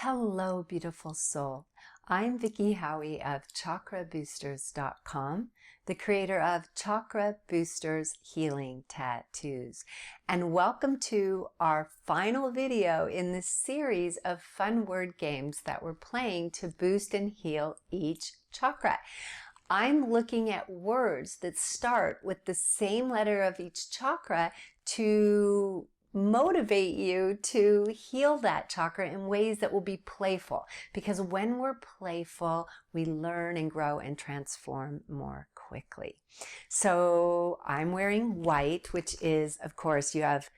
Hello, beautiful soul. I'm Vicki Howie of ChakraBoosters.com, the creator of Chakra Boosters Healing Tattoos. And welcome to our final video in this series of fun word games that we're playing to boost and heal each chakra. I'm looking at words that start with the same letter of each chakra to motivate you to heal that chakra in ways that will be playful. Because when we're playful, we learn and grow and transform more quickly. So I'm wearing white, which is, of course, you have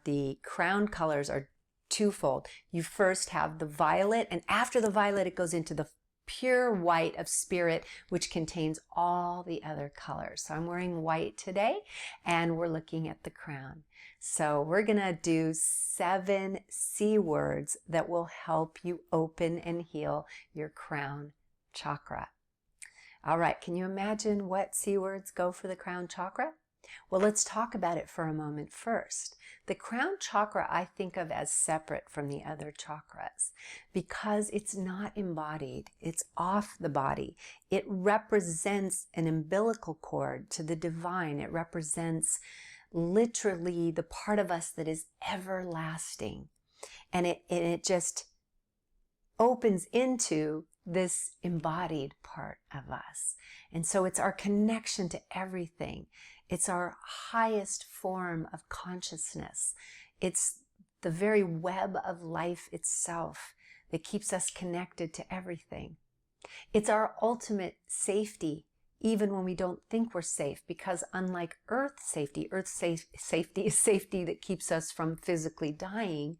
the crown colors are twofold. You first have the violet, and after the violet, it goes into the pure white of spirit, which contains all the other colors. So I'm wearing white today, and we're looking at the crown. So we're going to do 7 C words that will help you open and heal your crown chakra. All right, can you imagine what C words go for the crown chakra? Well, let's talk about it for a moment first. The crown chakra I think of as separate from the other chakras because it's not embodied. It's off the body. It represents an umbilical cord to the divine. It represents literally the part of us that is everlasting. And it just opens into this embodied part of us. And so it's our connection to everything. It's our highest form of consciousness. It's the very web of life itself that keeps us connected to everything. It's our ultimate safety, even when we don't think we're safe, because unlike earth safety is safety that keeps us from physically dying.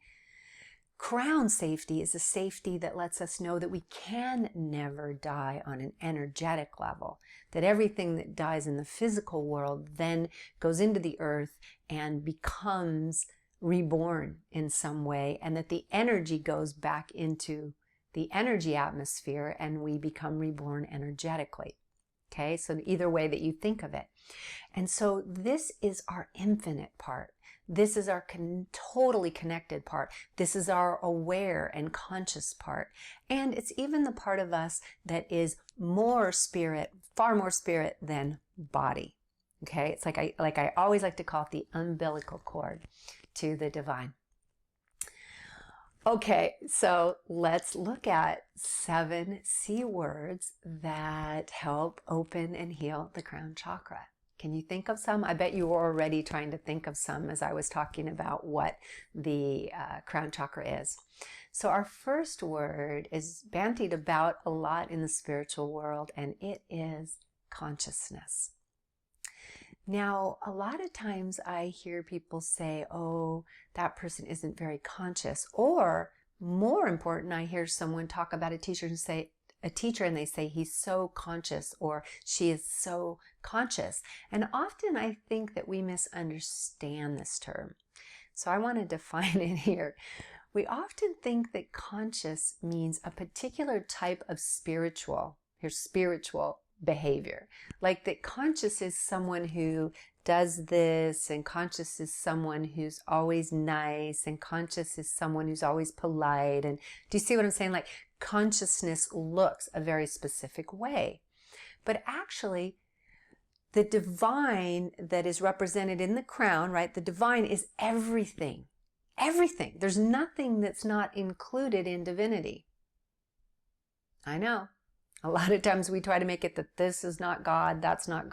Crown safety is a safety that lets us know that we can never die on an energetic level, that everything that dies in the physical world then goes into the earth and becomes reborn in some way, and that the energy goes back into the energy atmosphere and we become reborn energetically. Okay, so either way that you think of it. And so this is our infinite part. This is our totally connected part. This is our aware and conscious part. And it's even the part of us that is more spirit, far more spirit than body. Okay, it's like I always like to call it the umbilical cord to the divine. Okay, so let's look at 7 C words that help open and heal the crown chakra. Can you think of some? I bet you were already trying to think of some as I was talking about what the crown chakra is. So our first word is bandied about a lot in the spiritual world, and it is consciousness. Now, a lot of times I hear people say, oh, that person isn't very conscious. Or more important, I hear someone talk about a teacher and they say he's so conscious or she is so conscious. And often I think that we misunderstand this term. So I want to define it here. We often think that conscious means a particular type of spiritual behavior. Like that conscious is someone who does this, and conscious is someone who's always nice, and conscious is someone who's always polite. And do you see what I'm saying? Like consciousness looks a very specific way. But actually, the divine that is represented in the crown, right? The divine is everything. Everything. There's nothing that's not included in divinity. I know. A lot of times we try to make it that this is not God, that's not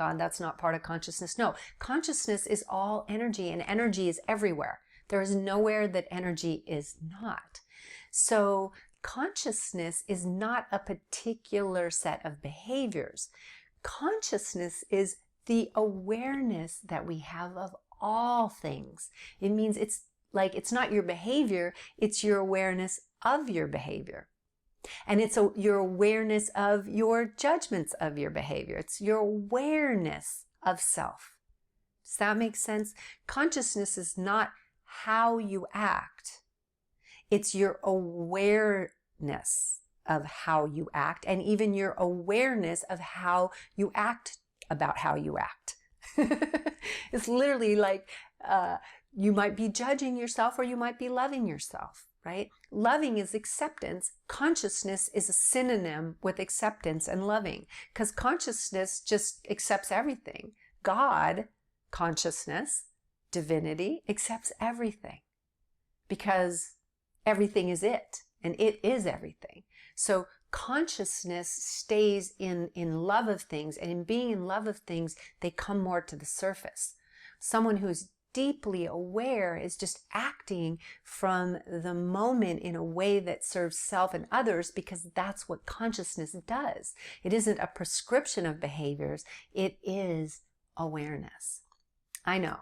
part of consciousness. No, consciousness is all energy, and energy is everywhere. There is nowhere that energy is not. So consciousness is not a particular set of behaviors. Consciousness is the awareness that we have of all things. It means it's not your behavior, it's your awareness of your behavior. And it's your awareness of your judgments of your behavior. It's your awareness of self. Does that make sense? Consciousness is not how you act. It's your awareness of how you act, and even your awareness of how you act about how you act. It's literally like you might be judging yourself or you might be loving yourself. right? Loving is acceptance. Consciousness is a synonym with acceptance and loving, because consciousness just accepts everything. God, consciousness, divinity, accepts everything because everything is it, and it is everything. So consciousness stays in love of things, and in being in love of things, they come more to the surface. Someone who's deeply aware is just acting from the moment in a way that serves self and others, because that's what consciousness does. It isn't a prescription of behaviors, it is awareness. I know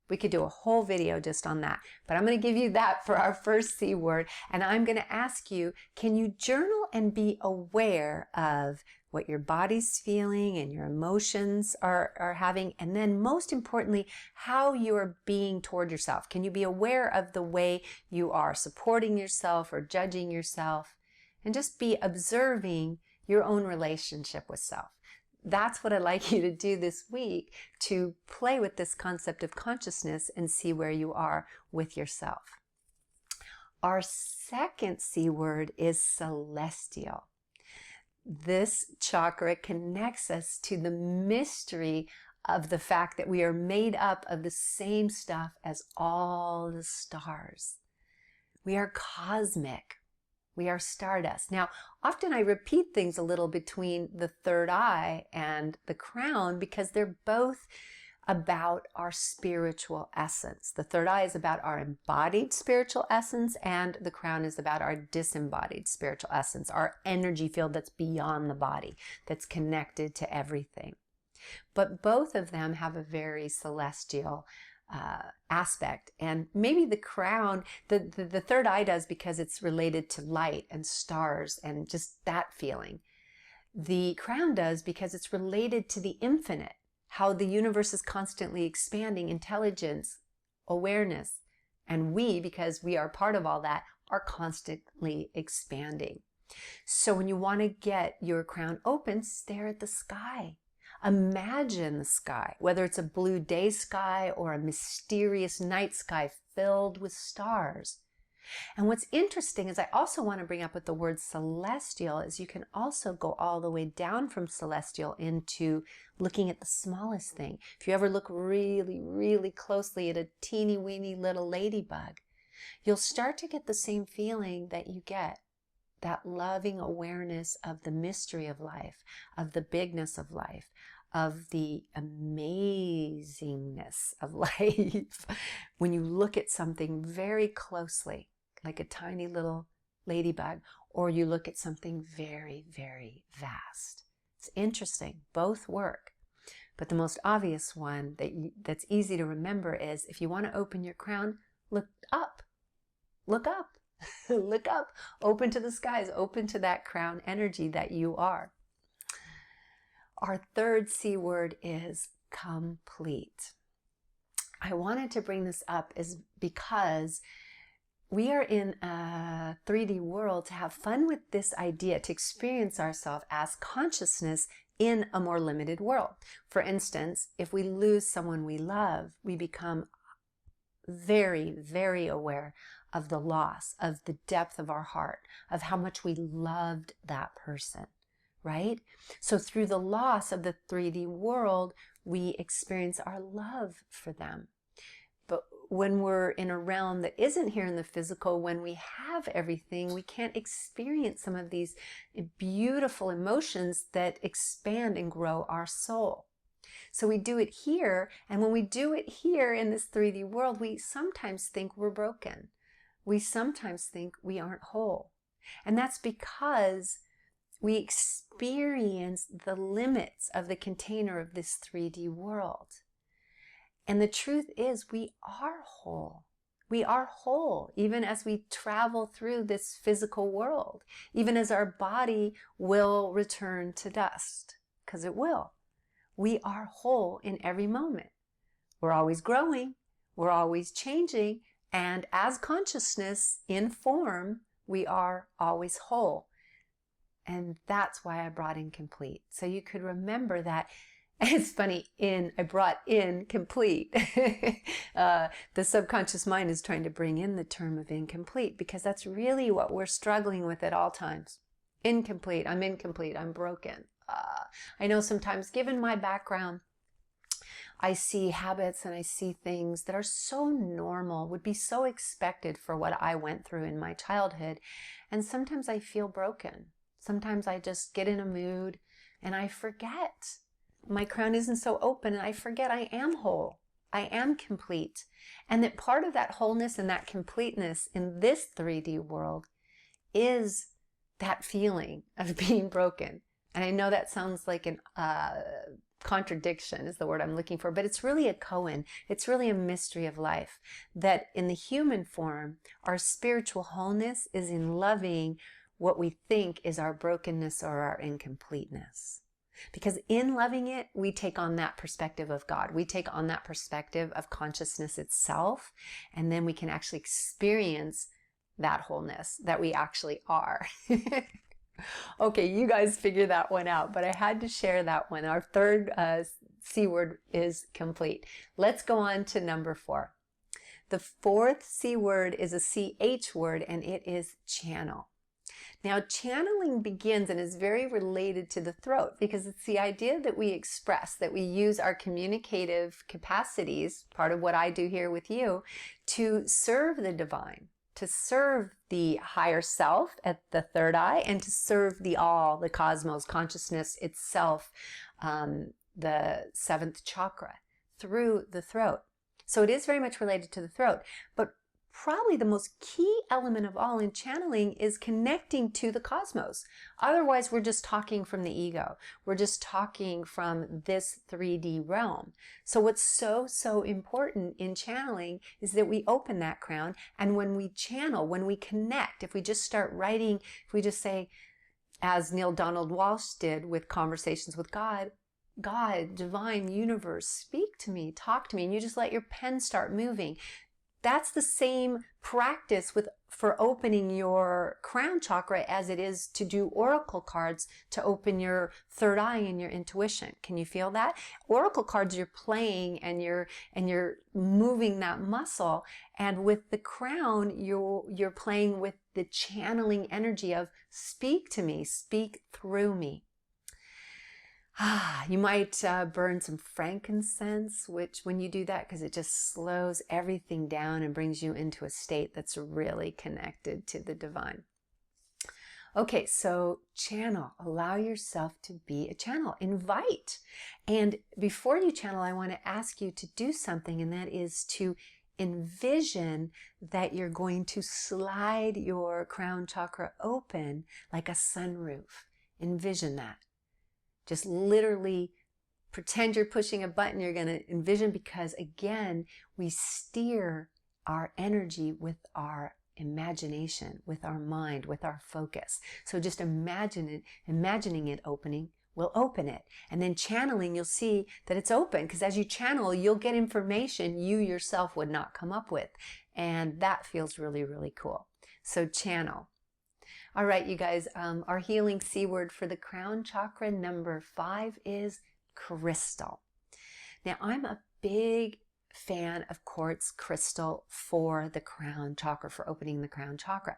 we could do a whole video just on that, but I'm going to give you that for our first C word, and I'm going to ask you, can you journal and be aware of what your body's feeling and your emotions are having, and then most importantly, how you are being toward yourself? Can you be aware of the way you are supporting yourself or judging yourself, and just be observing your own relationship with self? That's what I'd like you to do this week, to play with this concept of consciousness and see where you are with yourself. Our second C word is celestial. This chakra connects us to the mystery of the fact that we are made up of the same stuff as all the stars. We are cosmic. We are stardust. Now, often I repeat things a little between the third eye and the crown, because they're both about our spiritual essence. The third eye is about our embodied spiritual essence, and the crown is about our disembodied spiritual essence, our energy field that's beyond the body, that's connected to everything. But both of them have a very celestial aspect, and maybe the crown, the third eye does, because it's related to light and stars and just that feeling. The crown does because it's related to the infinite, how the universe is constantly expanding, intelligence, awareness, and we, because we are part of all that, are constantly expanding. So when you want to get your crown open, stare at the sky. Imagine the sky, whether it's a blue day sky or a mysterious night sky filled with stars. And what's interesting is, I also want to bring up with the word celestial, is you can also go all the way down from celestial into looking at the smallest thing. If you ever look really, really closely at a teeny weeny little ladybug, you'll start to get the same feeling that you get, that loving awareness of the mystery of life, of the bigness of life, of the amazingness of life. When you look at something very closely, like a tiny little ladybug, or you look at something very, very vast. It's interesting. Both work. But the most obvious one that's easy to remember is, if you want to open your crown, look up. Look up. Look up. Open to the skies. Open to that crown energy that you are. Our third C word is complete. I wanted to bring this up is because we are in a 3D world to have fun with this idea, to experience ourselves as consciousness in a more limited world. For instance, if we lose someone we love, we become very, very aware of the loss, of the depth of our heart, of how much we loved that person, right? So through the loss of the 3D world, we experience our love for them. But when we're in a realm that isn't here in the physical, when we have everything, we can't experience some of these beautiful emotions that expand and grow our soul. So we do it here, and when we do it here in this 3D world, we sometimes think we're broken. We sometimes think we aren't whole. And that's because we experience the limits of the container of this 3D world. And the truth is, we are whole. We are whole, even as we travel through this physical world, even as our body will return to dust, because it will. We are whole in every moment. We're always growing, we're always changing, and as consciousness in form, we are always whole. And that's why I brought in complete. So you could remember that And it's funny, I brought in complete. The subconscious mind is trying to bring in the term of incomplete, because that's really what we're struggling with at all times. Incomplete, I'm broken. I know sometimes, given my background, I see habits and I see things that are so normal, would be so expected for what I went through in my childhood. And sometimes I feel broken. Sometimes I just get in a mood and I forget. My crown isn't so open, and I forget I am whole. I am complete. And that part of that wholeness and that completeness in this 3D world is that feeling of being broken. And I know that sounds like an contradiction is the word I'm looking for, but it's really a koan. It's really a mystery of life, that in the human form, our spiritual wholeness is in loving what we think is our brokenness or our incompleteness. Because in loving it, we take on that perspective of God. We take on that perspective of consciousness itself, and then we can actually experience that wholeness that we actually are. Okay, you guys figure that one out, but I had to share that one. Our third C word is complete. Let's go on to number 4. The fourth C word is a CH word, and it is channel. Now, channeling begins and is very related to the throat, because it's the idea that we express, that we use our communicative capacities, part of what I do here with you, to serve the divine, to serve the higher self at the third eye, and to serve the all, the cosmos, consciousness itself, the 7th chakra, through the throat. So it is very much related to the throat, but probably the most key element of all in channeling is connecting to the cosmos. Otherwise, we're just talking from the ego. We're just talking from this 3D realm. So what's so important in channeling is that we open that crown, and when we channel, when we connect, if we just start writing, if we just say, as Neil Donald Walsh did with Conversations with God, God, divine universe, speak to me, talk to me, and you just let your pen start moving. That's the same practice for opening your crown chakra as it is to do oracle cards to open your third eye and your intuition. Can you feel that? Oracle cards, you're playing and you're moving that muscle, and with the crown you're playing with the channeling energy of speak to me, speak through me. You might burn some frankincense, which when you do that, because it just slows everything down and brings you into a state that's really connected to the divine. Okay, so channel. Allow yourself to be a channel. Invite. And before you channel, I want to ask you to do something, and that is to envision that you're going to slide your crown chakra open like a sunroof. Envision that. Just literally pretend you're pushing a button. You're going to envision, because again, we steer our energy with our imagination, with our mind, with our focus. So just imagining it opening, will open it. And then channeling, you'll see that it's open, because as you channel, you'll get information you yourself would not come up with. And that feels really, really cool. So channel. All right, you guys, our healing C word for the crown chakra number 5 is crystal. Now, I'm a big fan of quartz crystal for the crown chakra, for opening the crown chakra.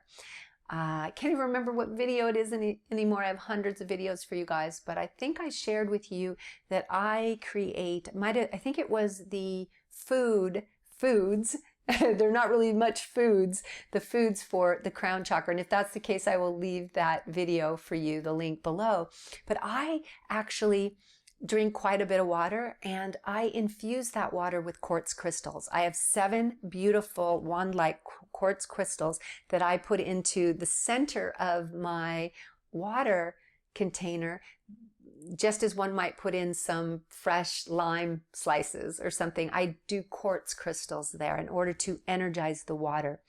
I can't even remember what video it is anymore. I have hundreds of videos for you guys, but I think I shared with you that I think it was the foods, they're not really much foods, the foods for the crown chakra. And if that's the case, I will leave that video for you, the link below. But I actually drink quite a bit of water, and I infuse that water with quartz crystals. I have 7 beautiful wand-like quartz crystals that I put into the center of my water container, just as one might put in some fresh lime slices or something. I do quartz crystals there in order to energize the water.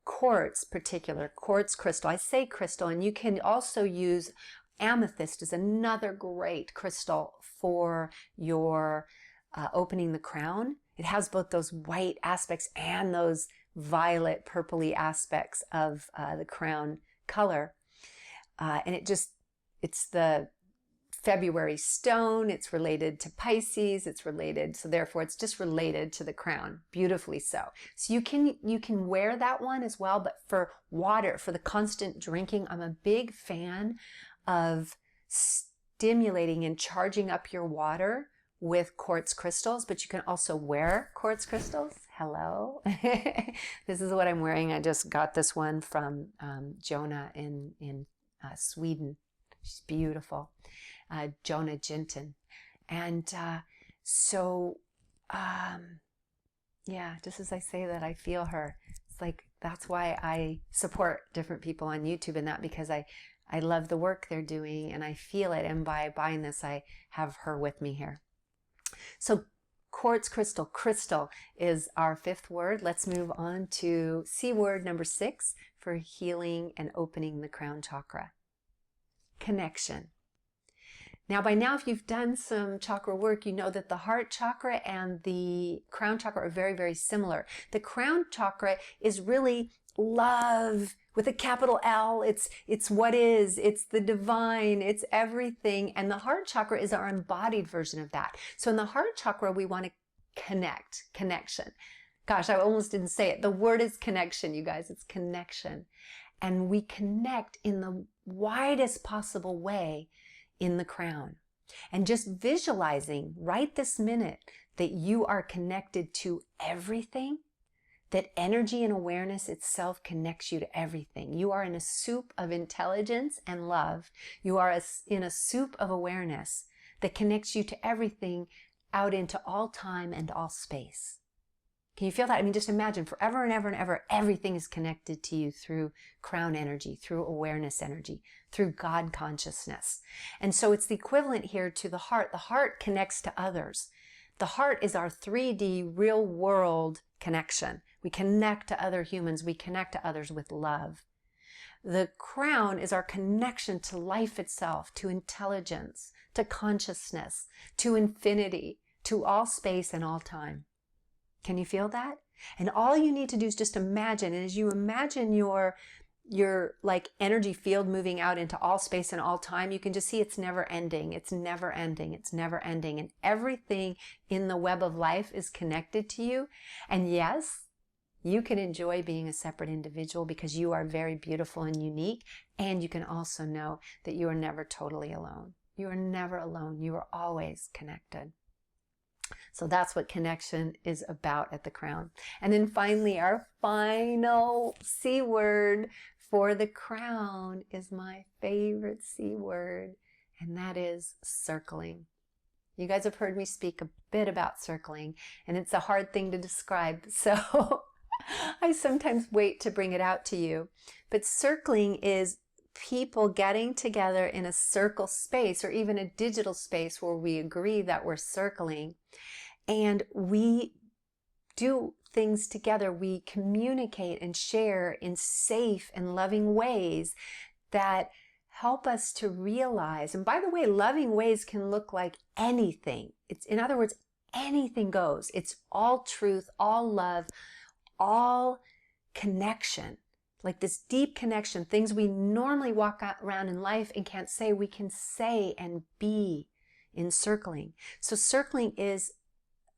Quartz crystal, I say crystal, and you can also use amethyst is another great crystal for your opening the crown. It has both those white aspects and those violet purpley aspects of the crown color. And it's the February stone. It's related to Pisces. It's related, so therefore it's just related to the crown, beautifully so. So you can wear that one as well, but for water, for the constant drinking, I'm a big fan of stimulating and charging up your water with quartz crystals, but you can also wear quartz crystals. Hello. This is what I'm wearing. I just got this one from Jonah in Sweden. She's beautiful. Jonah Jinton. And yeah, just as I say that, I feel her. It's like, that's why I support different people on YouTube and that, because I love the work they're doing and I feel it. And by buying this, I have her with me here. So quartz crystal, crystal is our 5th word. Let's move on to C word number 6 for healing and opening the crown chakra. Connection. Now, by now, if you've done some chakra work, you know that the heart chakra and the crown chakra are very, very similar. The crown chakra is really love with a capital L. It's what is, it's the divine, it's everything. And the heart chakra is our embodied version of that. So in the heart chakra, we want to connect, connection. Gosh, I almost didn't say it. The word is connection, you guys. It's connection. And we connect in the widest possible way in the crown. And just visualizing right this minute that you are connected to everything, that energy and awareness itself connects you to everything. You are in a soup of intelligence and love. You are in a soup of awareness that connects you to everything out into all time and all space. Can you feel that? I mean, just imagine forever and ever and ever, everything is connected to you through crown energy, through awareness energy, through God consciousness. And so it's the equivalent here to the heart. The heart connects to others. The heart is our 3D real world connection. We connect to other humans. We connect to others with love. The crown is our connection to life itself, to intelligence, to consciousness, to infinity, to all space and all time. Can you feel that? And all you need to do is just imagine. And as you imagine your like energy field moving out into all space and all time, you can just see it's never ending. It's never ending. It's never ending. And everything in the web of life is connected to you. And yes, you can enjoy being a separate individual because you are very beautiful and unique. And you can also know that you are never totally alone. You are never alone. You are always connected. So that's what connection is about at the crown. And then finally, our final C word for the crown is my favorite C word, and that is circling. You guys have heard me speak a bit about circling, and it's a hard thing to describe, so I sometimes wait to bring it out to you. But circling is people getting together in a circle space or even a digital space where we agree that we're circling and we do things together. We communicate and share in safe and loving ways that help us to realize. And by the way, loving ways can look like anything. It's, in other words, anything goes. It's all truth, all love, all connection. Like this deep connection, things we normally walk around in life and can't say, we can say and be in circling. So circling is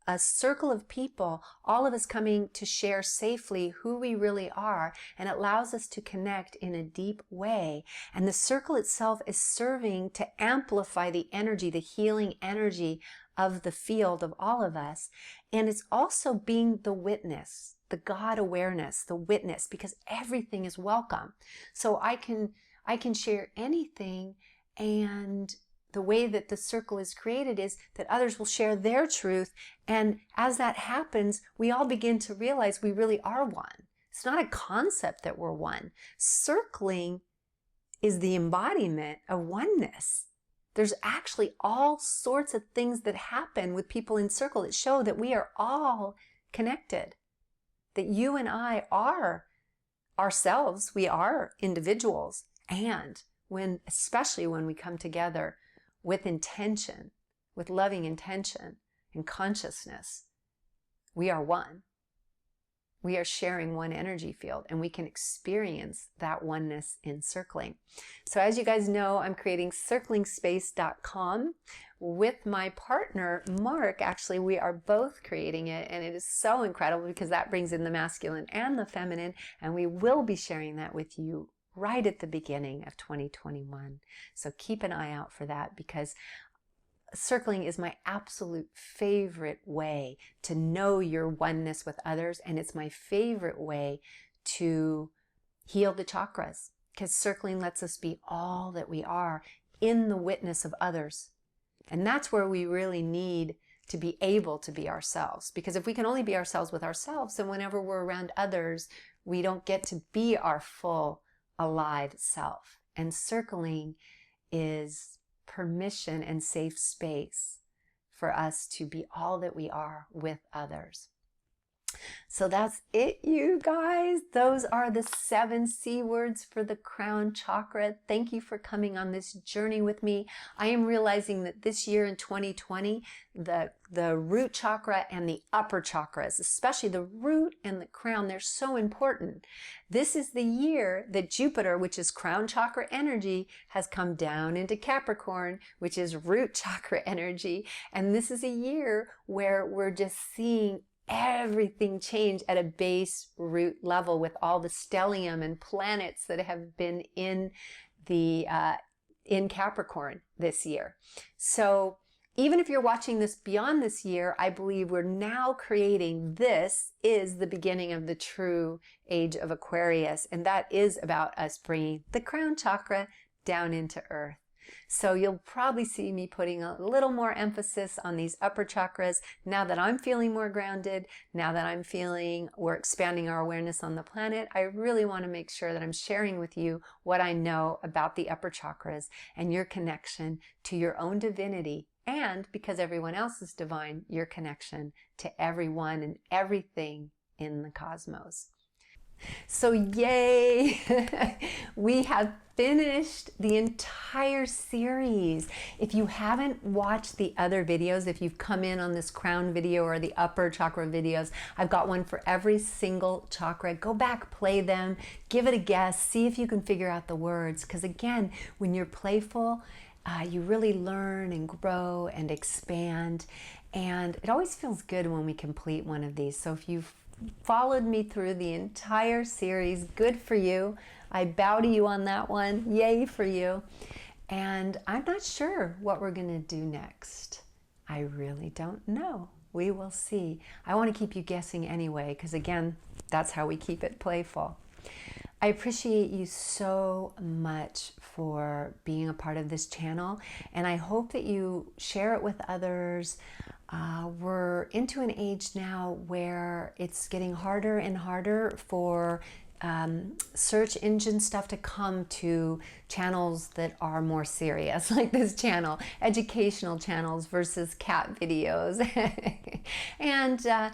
a circle of people, all of us coming to share safely who we really are, and it allows us to connect in a deep way. And the circle itself is serving to amplify the energy, the healing energy of the field of all of us. And it's also being the witness, the God awareness, the witness, because everything is welcome. So I can share anything, and the way that the circle is created is that others will share their truth. And as that happens, we all begin to realize we really are one. It's not a concept that we're one. Circling is the embodiment of oneness. There's actually all sorts of things that happen with people in circle that show that we are all connected. That you and I are ourselves, we are individuals, and especially when we come together with intention, with loving intention and consciousness, we are one. we are sharing one energy field, and we can experience that oneness in circling. So as you guys know, I'm creating circlingspace.com with my partner, Mark. Actually, we are both creating it, and it is so incredible because that brings in the masculine and the feminine, and we will be sharing that with you right at the beginning of 2021. So keep an eye out for that, because circling is my absolute favorite way to know your oneness with others, and it's my favorite way to heal the chakras, because circling lets us be all that we are in the witness of others. And that's where we really need to be able to be ourselves, because if we can only be ourselves with ourselves, then whenever we're around others, we don't get to be our full alive self. And circling is permission and safe space for us to be all that we are with others. So that's it, you guys. Those are the 7 C words for the crown chakra. Thank you for coming on this journey with me. I am realizing that this year in 2020, the root chakra and the upper chakras, especially the root and the crown, they're so important. This is the year that Jupiter, which is crown chakra energy, has come down into Capricorn, which is root chakra energy. And this is a year where we're just seeing everything change at a base root level with all the stellium and planets that have been in the in Capricorn this year. So even if you're watching this beyond this year, I believe we're now creating, this is the beginning of the true age of Aquarius, and that is about us bringing the crown chakra down into earth. So you'll probably see me putting a little more emphasis on these upper chakras now that I'm feeling more grounded, now that I'm feeling we're expanding our awareness on the planet. I really want to make sure that I'm sharing with you what I know about the upper chakras and your connection to your own divinity, and because everyone else is divine, your connection to everyone and everything in the cosmos. So yay! We have finished the entire series. If you haven't watched the other videos, if you've come in on this crown video or the upper chakra videos, I've got one for every single chakra. Go back, play them, give it a guess, see if you can figure out the words. Because again, when you're playful, you really learn and grow and expand. And it always feels good when we complete one of these. So if you've followed me through the entire series, good for you. I bow to you on that one. Yay for you. And I'm not sure what we're going to do next. I really don't know. We will see. I want to keep you guessing anyway, because again, that's how we keep it playful. I appreciate you so much for being a part of this channel, and I hope that you share it with others. We're into an age now where it's getting harder and harder for search engine stuff to come to channels that are more serious, like this channel, educational channels versus cat videos. And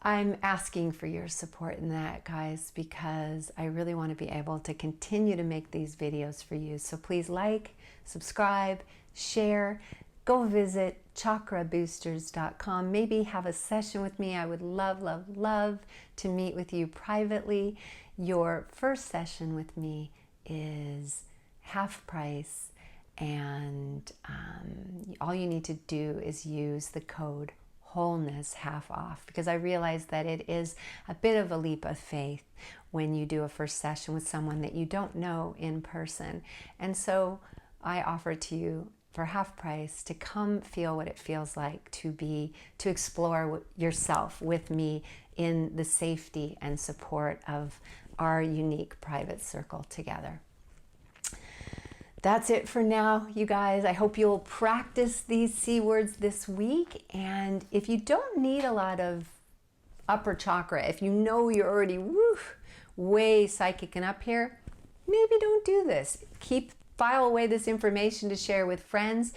I'm asking for your support in that, guys, because I really want to be able to continue to make these videos for you. So please like, subscribe, share, go visit chakraboosters.com. Maybe have a session with me. I would love, love, love to meet with you privately. Your first session with me is half price, and all you need to do is use the code wholeness half off, because I realize that it is a bit of a leap of faith when you do a first session with someone that you don't know in person. And so I offer to you for half price to come feel what it feels like to explore yourself with me in the safety and support of our unique private circle together. That's it for now, you guys. I hope you'll practice these C words this week. And if you don't need a lot of upper chakra, if you know you're already way psychic and up here, maybe don't do this. File away this information to share with friends.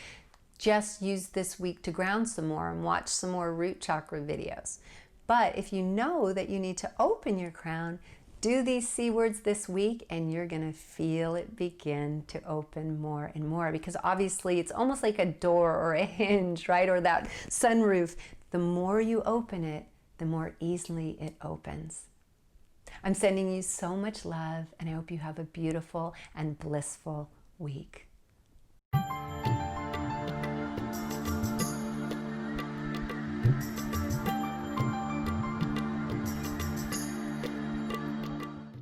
Just use this week to ground some more and watch some more root chakra videos. But if you know that you need to open your crown, do these C words this week, and you're going to feel it begin to open more and more, because obviously it's almost like a door or a hinge, right? Or that sunroof. The more you open it, the more easily it opens. I'm sending you so much love, and I hope you have a beautiful and blissful week.